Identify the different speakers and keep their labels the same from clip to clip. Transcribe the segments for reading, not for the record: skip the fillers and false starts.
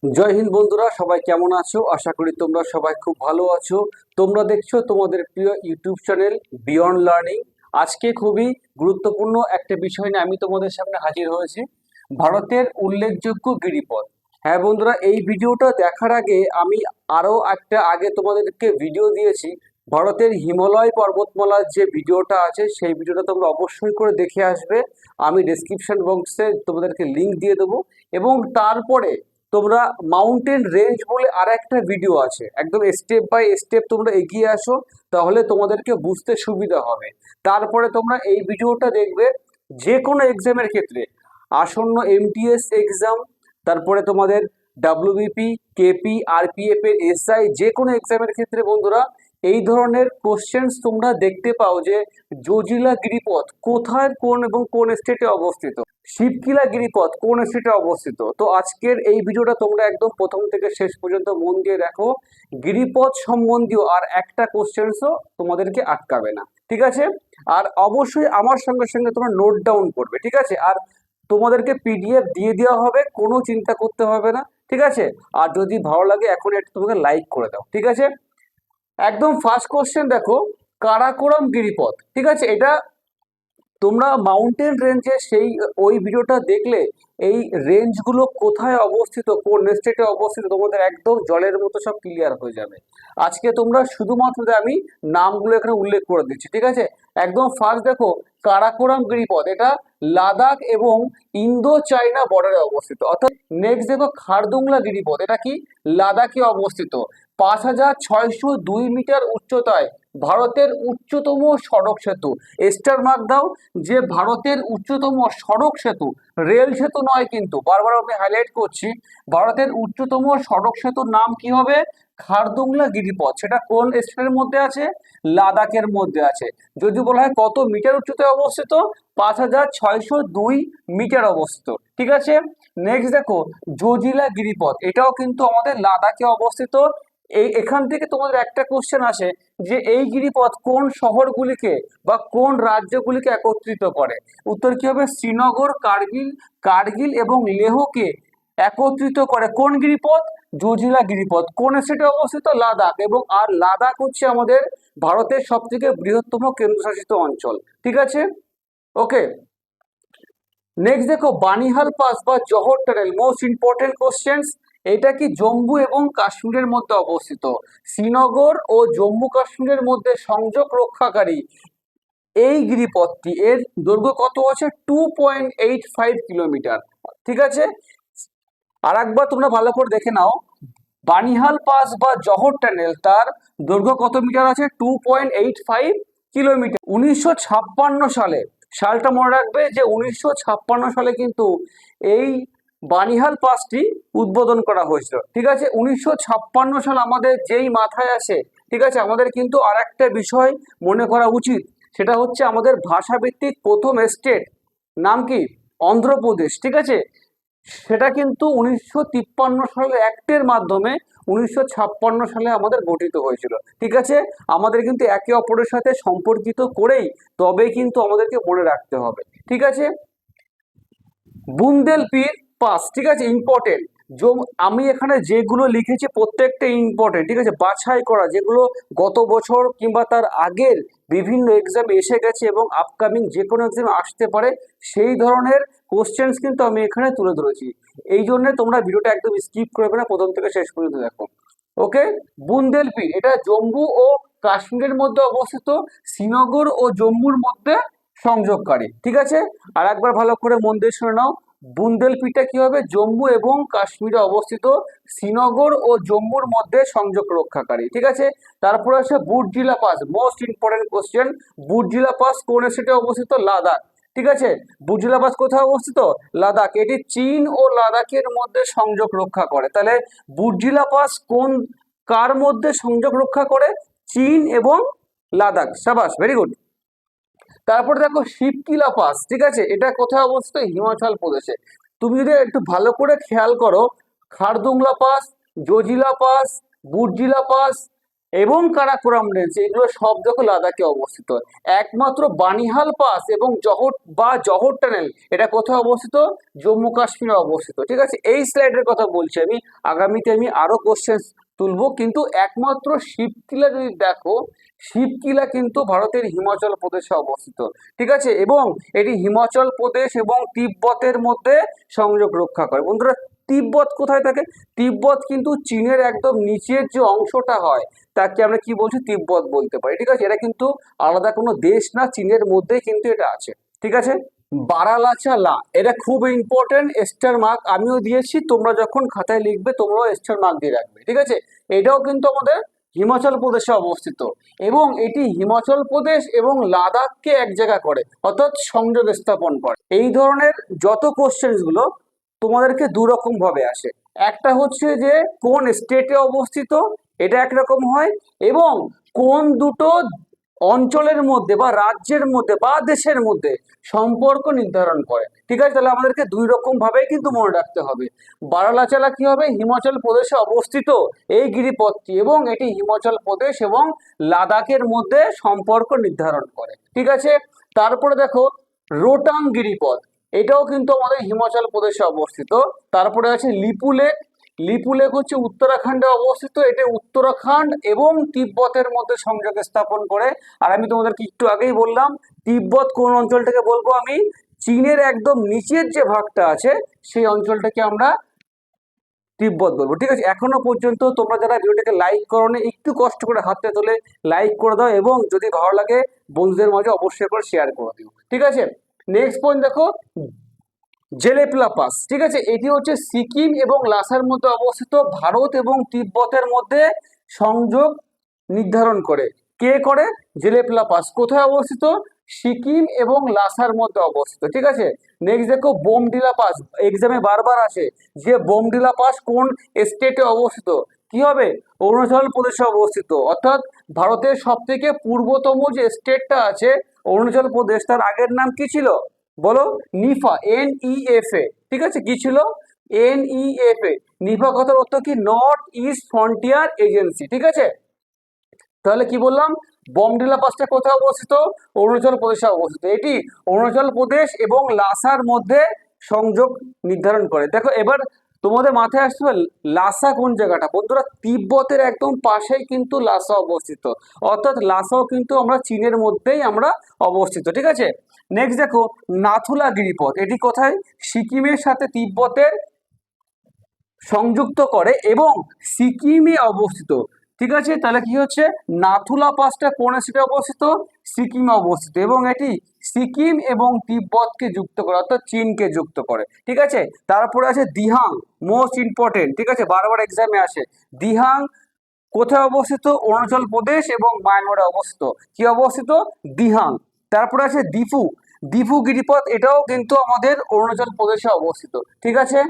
Speaker 1: জয় হিন্দ বন্ধুরা, সবাই কেমন আছো? আশা করি তোমরা সবাই খুব ভালো আছো। তোমরা দেখছো তোমাদের প্রিয় ইউটিউব চ্যানেল বিয়ন্ড লার্নিং। আজকে খুবই গুরুত্বপূর্ণ একটা বিষয় নিয়ে আমি তোমাদের সামনে হাজির হয়েছি, ভারতের উল্লেখযোগ্য গিরিপথ। হ্যাঁ বন্ধুরা, এই ভিডিওটা দেখার আগে আমি আরো একটা আগে তোমাদেরকে ভিডিও দিয়েছি, ভারতের হিমালয় পর্বতমালার যে ভিডিওটা আছে সেই ভিডিওটা তোমরা অবশ্যই করে দেখে আসবে। আমি ডেসক্রিপশন বক্সে তোমাদেরকে লিংক দিয়ে দেবো। এবং তারপরে তোমরা মাউন্টেন রেঞ্জ বলে আর একটা ভিডিও আছে, একদম স্টেপ বাই স্টেপ তোমরা এগিয়ে আসো, তাহলে তোমাদেরকে বুঝতে সুবিধা হবে। তারপরে তোমরা এই ভিডিওটা দেখবে যে কোনো এক্সামের ক্ষেত্রে, আসন্ন এমটিএস এক্সাম, তারপরে তোমাদের ডাব্লিউবিপি, কেপি, আরপিএফ এর এসআই, যে কোনো এক্সামের ক্ষেত্রে বন্ধুরা এই ধরনের কোশ্চেন্স তোমরা দেখতে পাও যে জজিলা গিরিপথ কোথায়, কোন এবং কোন স্টেটে অবস্থিত, শিবকিলা গিরিপথ কোন স্টেটে অবস্থিত। তো আজকের এই ভিডিওটা তোমরা একদম প্রথম থেকে শেষ পর্যন্ত মন দিয়ে দেখো, গিরিপথ সম্বন্ধীয় আর একটা কোশ্চেন্সও তোমাদেরকে আটকাবে না, ঠিক আছে? আর অবশ্যই আমার সঙ্গে সঙ্গে তোমরা নোট ডাউন করবে, ঠিক আছে? আর তোমাদেরকে পিডিএফ দিয়ে দেওয়া হবে, কোনো চিন্তা করতে হবে না, ঠিক আছে? আর যদি ভালো লাগে এখন একটু তোমাকে লাইক করে দাও, ঠিক আছে? একদম ফার্স্ট কোশ্চেন দেখো, কারাকোরাম গিরিপথ, ঠিক আছে? এটা তোমরা মাউন্টেন রেঞ্জে সেই ওই ভিডিওটা দেখলে এই রেঞ্জগুলো কোথায় অবস্থিত, কোন স্টেটে অবস্থিত, তোমাদের একদম জলের মতো সব ক্লিয়ার হয়ে যাবে। আজকে তোমরা শুধুমাত্র আমি নামগুলো এখানে উল্লেখ করে দিচ্ছি, ঠিক আছে? একদম ফার্স্ট দেখো, কারাকোরাম গিরিপথ, এটা লাদাখ এবং ইন্দো চাইনা বর্ডারে অবস্থিত। অর্থাৎ নেক্সট দেখো খারদুংলা গিরিপথ, এটা কি লাদাখে অবস্থিত। 5,602 মিটার উচ্চতায় ভারতের উচ্চতম সড়ক সেতু। স্টার মার্ক দাও যে ভারতের উচ্চতম সড়ক সেতু, রেল সেতু নয় কিন্তু, বারবার আমি হাইলাইট করছি, ভারতের উচ্চতম সড়ক সেতুর নাম কি হবে? খারদুংলা গিরিপথ। সেটা কোন স্টেটের মধ্যে আছে? লাদাখের মধ্যে আছে। যদি বলা হয় কত মিটার উচ্চতায় অবস্থিত, 5,602 মিটার অবস্থিত, ঠিক আছে? নেক্সট দেখো জজিলা গিরিপথ, এটাও কিন্তু আমাদের লাদাখে অবস্থিত। এখান থেকে তোমাদের একটা কোশ্চেন আসে যে এই গিরিপথ কোন শহরগুলিকে বা কোন রাজ্যগুলিকে একত্রিত করে। উত্তর কি হবে? শ্রীনগর, কার্গিল, কার্গিল এবং লেহকে একত্রিত করে কোন গিরিপথ? জজিলা গিরিপথ। কোন স্টেটে অবস্থিত? লাদাখ। এবং আর লাদাখ হচ্ছে আমাদের ভারতের সব থেকে বৃহত্তম কেন্দ্রশাসিত অঞ্চল, ঠিক আছে? ওকে, নেক্সট দেখো বানিহাল পাস বা জহর টানেল, মোস্ট ইম্পর্টেন্ট কোশ্চেন্স। এটা কি জম্মু এবং কাশ্মীরের মধ্যে অবস্থিত। শ্রীনগর ও জম্মু কাশ্মীরের মধ্যে সংযোগ রক্ষাকারী এই গিরিপথটি, এর দৈর্ঘ্য কত আছে? 2.85 কিলোমিটার, ঠিক আছে? আর একবার তোমরা ভালো করে দেখে নাও, বানিহাল পাস বা জহর টানেল, তার দৈর্ঘ্য কত মিটার আছে? 2.85 কিলোমিটার। 1956 সালে, সালটা মনে রাখবে যে 1956 সালে কিন্তু এই বানিহাল পাসটি উদ্বোধন করা হয়েছিল, ঠিক আছে? 1956 সাল আমাদের যেই মাথায় আসে, ঠিক আছে, আমাদের কিন্তু আর একটা বিষয় মনে করা উচিত, সেটা হচ্ছে আমাদের ভাষাভিত্তিক প্রথম স্টেট নাম কি? অন্ধ্রপ্রদেশ, ঠিক আছে? সেটা কিন্তু 1953 সালের অ্যাক্টের মাধ্যমে 1956 সালে আমাদের গঠিত হয়েছিল, ঠিক আছে? আমাদের কিন্তু একে অপরের সাথে সম্পর্কিত করেই তবেই কিন্তু আমাদেরকে মনে রাখতে হবে, ঠিক আছে? বুন্দেলপির পাস, ঠিক আছে, ইম্পর্টেন্ট। আমি এখানে যেগুলো লিখেছি প্রত্যেকটা ইম্পর্টেন্ট, ঠিক আছে? বাছাই করা, যেগুলো গত বছর কিংবা তার আগের বিভিন্ন এক্সামে এসে গেছে এবং আপকামিং যে কোনো এক্সামে আসতে পারে, সেই ধরনের কোশ্চেন্স কিন্তু আমি এখানে তুলে ধরেছি। এই জন্য তোমরা ভিডিওটা একদম স্কিপ করবে না, প্রথম থেকে শেষ পর্যন্ত দেখো। ওকে, বুন্দেলপির এটা জম্মু ও কাশ্মীরের মধ্যে অবস্থিত, শ্রীনগর ও জম্মুর মধ্যে সংযোগকারী, ঠিক আছে? আর একবার ভালো করে মন দিয়ে শুনে নাও, বুন্দেলপিটা কি হবে? জম্মু এবং কাশ্মীরে অবস্থিত, শ্রীনগর ও জম্মুর মধ্যে সংযোগ রক্ষাকারী, ঠিক আছে? তারপরে আছে Burzila pass, most important question. Burzila pass কোন স্টেটে অবস্থিত? লাদাখ, ঠিক আছে? বুর্জিলা পাস কোথায় অবস্থিত? লাদাখ। এটি চীন ও লাদাখের মধ্যে সংযোগ রক্ষা করে। তাহলে বুর্জিলা পাস কোন, কার মধ্যে সংযোগ রক্ষা করে? চীন এবং লাদাখ। সাবাস, ভেরি গুড। তারপরে দেখো শিবকিলা পাস, ঠিক আছে, এটা কোথায় অবস্থিত? হিমাচল প্রদেশে। তুমি যদি একটু ভালো করে খেয়াল করো, Khardungla pass, Zojila pass, Burzila pass, এবং কারাকোরাম রেঞ্জ, এগুলো সব দেখো লাদাখে অবস্থিত। একমাত্র বানিহাল পাস এবং জহর টানেল, এটা কোথায় অবস্থিত? জম্মু কাশ্মীরে অবস্থিত। ঠিক আছে, এই স্লাইডের কথা বলছি আমি, আগামীতে আমি আরো কোশ্চেন তুলবো। কিন্তু একমাত্র শিবকিলা যদি দেখো, শিবকিলা কিন্তু ভারতের হিমাচল প্রদেশে অবস্থিত। ঠিক আছে, এবং এটি হিমাচল প্রদেশ এবং তিব্বতের মধ্যে সংযোগ রক্ষা করে। বন্ধুরা, তিব্বত কোথায় থাকে? তিব্বত কিন্তু চীনের একদম নিচের যে অংশটা হয় তাকে আমরা কি বলছি? তিব্বত বলতে পারি। ঠিক আছে, এটা কিন্তু আলাদা কোনো দেশ না, চীনের মধ্যেই কিন্তু এটা আছে। ঠিক আছে, বারালাচালা, এটা খুব ইম্পর্টেন্ট, স্টার মার্ক আমিও দিয়েছি, তোমরা যখন খাতায় লিখবে তোমরাও স্টার মার্ক দিয়ে রাখবে। ঠিক আছে, এটাও কিন্তু আমাদের হিমাচল প্রদেশে অবস্থিত এবং এটি হিমাচল প্রদেশ এবং লাদাখকে এক জায়গা করে, অর্থাৎ সংযোগ স্থাপন করে। এই ধরনের যত কোশ্চেন গুলো তোমাদেরকে দু রকম ভাবে আসে। একটা হচ্ছে যে কোন স্টেটে অবস্থিত, এটা একরকম হয়, এবং কোন দুটো অঞ্চলের মধ্যে বা রাজ্যের মধ্যে বা দেশের মধ্যে সম্পর্ক নির্ধারণ করে। ঠিক আছে, তাহলে আমাদেরকে দুই রকম ভাবে কিন্তু মনে রাখতে হবে। বারালাচালা কি হবে? হিমাচল প্রদেশে অবস্থিত এই গিরিপথটি, এবং এটি হিমাচল প্রদেশ এবং লাদাখের মধ্যে সম্পর্ক নির্ধারণ করে। ঠিক আছে, তারপরে দেখো রোটাং গিরিপথ, এটাও কিন্তু আমাদের হিমাচল প্রদেশে অবস্থিত। তারপরে আছে লিপু লেক, লিপু লেক হচ্ছে উত্তরাখণ্ডে অবস্থিত, এটা উত্তরাখণ্ড এবং তিব্বতের মধ্যে সংযোগ স্থাপন করে। আর আমি তোমাদেরকে একটু আগেই বললাম, তিব্বত কোন অঞ্চলটাকে বলবো আমি? চীনের একদম নিচের যে ভাগটা আছে সেই অঞ্চলটাকে আমরা তিব্বত বলবো। ঠিক আছে, এখনো পর্যন্ত তোমরা যারা ভিডিওটাকে লাইক করো নি, একটু কষ্ট করে হাতে তুলে লাইক করে দাও, এবং যদি ভালো লাগে বন্ধুদের মাঝে অবশ্যই করে শেয়ার করে দিও। ঠিক আছে, নেক্সট পয়েন্ট দেখো, জেলেপলা পাস। ঠিক আছে, এটি হচ্ছে সিকিম এবং লাসার মধ্যে অবস্থিত, ভারত এবং তিব্বতের মধ্যে সংযোগ নির্ধারণ করে। কে করে? জেলেপলা পাস। কোথায় অবস্থিত? সিকিম এবং লাসার মধ্যে অবস্থিত। ঠিক আছে, নেক্সট দেখো বোমডিলা পাস, এক্সামে বারবার আসে যে বোমডিলা পাস কোন স্টেটে অবস্থিত? কি হবে? অরুণাচল প্রদেশে অবস্থিত। অর্থাৎ ভারতের সব থেকে পূর্বতম যে স্টেটটা আছে অরুণাচল প্রদেশ, তার আগের নাম কি ছিল বলো? নিফা, NEFA। ঠিক আছে, কি ছিল? NEFA। নিফা কথার অর্থ কি? North east frontier agency. ঠিক আছে, তাহলে কি বললাম? বোমডিলা পাসটা কোথায় অবস্থিত? অরুণাচল প্রদেশে অবস্থিত। এটি অরুণাচল প্রদেশ এবং লাসার মধ্যে সংযোগ নির্ধারণ করে। দেখো এবার তোমাদের মাথায় আসতে হবে লাসা কোন জায়গাটা। বন্ধুরা, তিব্বতের একদম পাশেই কিন্তু লাসা অবস্থিত, অর্থাৎ লাসাও কিন্তু আমরা চীনের মধ্যেই আমরা অবস্থিত। ঠিক আছে, নেক্সট দেখো নাথুলা গিরিপথ, এটি কোথায়? সিকিমের সাথে তিব্বতের সংযুক্ত করে এবং সিকিমে অবস্থিত। ঠিক আছে, তাহলে কি হচ্ছে? নাথুলা পাসটা কোন স্টেটে অবস্থিত? সিকিমে অবস্থিত, এবং এটি সিকিম এবং তিব্বতকে যুক্ত করে, অর্থাৎ চীনকে যুক্ত করে। ঠিক আছে, তারপরে আছে দিহাং, মোস্ট ইম্পর্টেন্ট। ঠিক আছে, বারবার এক্সামে আসে। দিহাং কোথায় অবস্থিত? অরুণাচল প্রদেশ এবং মায়ানমারে অবস্থিত। কি অবস্থিত? দিহাং। তারপরে আছে দিফু, দিফু গিরিপথ, এটাও কিন্তু আমাদের অরুণাচল প্রদেশে অবস্থিত। ঠিক আছে,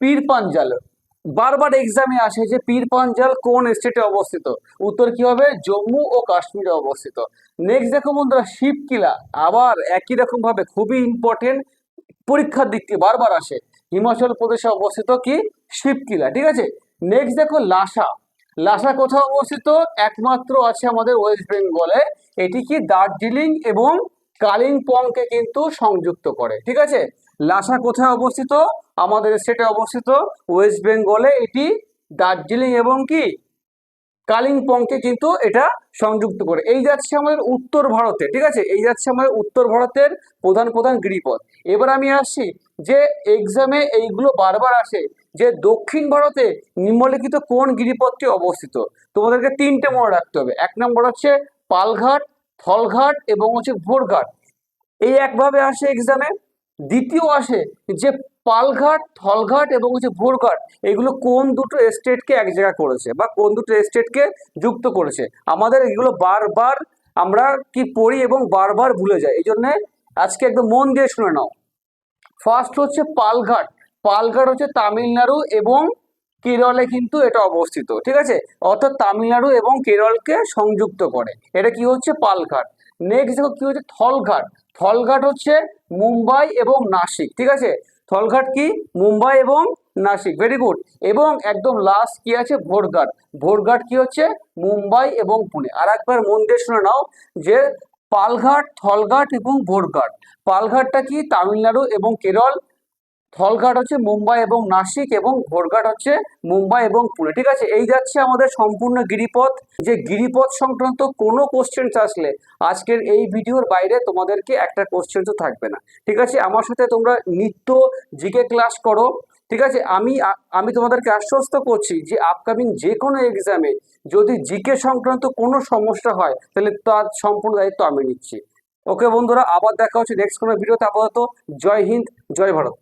Speaker 1: পীর পাঞ্জাল, বারবার এক্সামে আসে যে পীর পাঞ্জাল কোন স্টেটে অবস্থিত? উত্তর কি হবে? জম্মু ও কাশ্মীরে অবস্থিত। নেক্সট দেখো বন্ধুরা শিবকিলা, আবার একই রকম ভাবে খুবই ইম্পর্টেন্ট, পরীক্ষার দিক থেকে বারবার আসে। হিমাচল প্রদেশে অবস্থিত কি? শিবকিলা। ঠিক আছে, নেক্সট দেখো লাসা, লাসা কোথাও অবস্থিত? একমাত্র আছে আমাদের ওয়েস্ট বেঙ্গলে, এটি কি দার্জিলিং এবং কালিম্পংকে কিন্তু সংযুক্ত করে। ঠিক আছে, লাসা কোথায় অবস্থিত? আমাদের স্টেটে অবস্থিত, ওয়েস্ট বেঙ্গলে, এটি দার্জিলিং এবং কি কালিম্পংকে কিন্তু এটা সংযুক্ত করে। এই যাচ্ছে আমাদের উত্তর ভারতে। ঠিক আছে, এই যাচ্ছে আমাদের উত্তর ভারতের প্রধান প্রধান গিরিপথ। এবার আমি আসছি যে এক্সামে এইগুলো বারবার আসে যে দক্ষিণ ভারতে নিম্নলিখিত কোন গিরিপথটি অবস্থিত? তোমাদেরকে তিনটে মনে রাখতে হবে। এক নম্বর হচ্ছে পালঘাট, থলঘাট এবং হচ্ছে ভোরঘাট। এই একভাবে আসে এক্সামে। দ্বিতীয় আসে যে পালঘাট, থলঘাট এবং হচ্ছে ভোরঘাট, এগুলো কোন দুটো স্টেটকে এক জায়গা করেছে বা কোন দুটো স্টেটকে যুক্ত করেছে? আমাদের এগুলো বারবার আমরা কি পড়ি এবং বারবার ভুলে যাই, এই জন্য আজকে একদম মন দিয়ে শুনে নাও। ফার্স্ট হচ্ছে পালঘাট, পালঘাট হচ্ছে তামিলনাড়ু এবং কেরলে কিন্তু এটা অবস্থিত। ঠিক আছে, অর্থাৎ তামিলনাড়ু এবং কেরলকে সংযুক্ত করে, এটা কি হচ্ছে? পালঘাট। নেক্সট দেখো কি হচ্ছে? থলঘাট, থলঘাট হচ্ছে মুম্বাই এবং নাসিক। ঠিক আছে, থলঘাট কি? মুম্বাই এবং নাসিক, ভেরি গুড। এবং একদম লাস্ট কি আছে, ভোরঘাট। ভোরঘাট কি হচ্ছে, মুম্বাই এবং পুনে। আর একবার মন দিয়ে শুনে নাও যে পালঘাট, থলঘাট এবং ভোরঘাট। পালঘাটটা কি, তামিলনাড়ু এবং কেরল। থলঘাট হচ্ছে মুম্বাই এবং নাসিক, এবং ভোরঘাট হচ্ছে মুম্বাই এবং পুনে। ঠিক আছে, এই যাচ্ছে আমাদের সম্পূর্ণ গিরিপথ। যে গিরিপথ সংক্রান্ত কোনো কোশ্চেন আসলে আজকের এই ভিডিওর বাইরে তোমাদেরকে একটা কোশ্চেন তো থাকবে না। ঠিক আছে, আমার সাথে তোমরা নিত্য জিকে ক্লাস করো। ঠিক আছে, আমি তোমাদেরকে আশ্বস্ত করছি যে আপকামিং যে কোনো এক্সামে যদি জিকে সংক্রান্ত কোনো সমস্যা হয় তাহলে তার সম্পূর্ণ দায়িত্ব আমি নিচ্ছি। ওকে বন্ধুরা, আবার দেখা হচ্ছে নেক্সট কোনো ভিডিওতে। আপাতত জয় হিন্দ, জয় ভারত।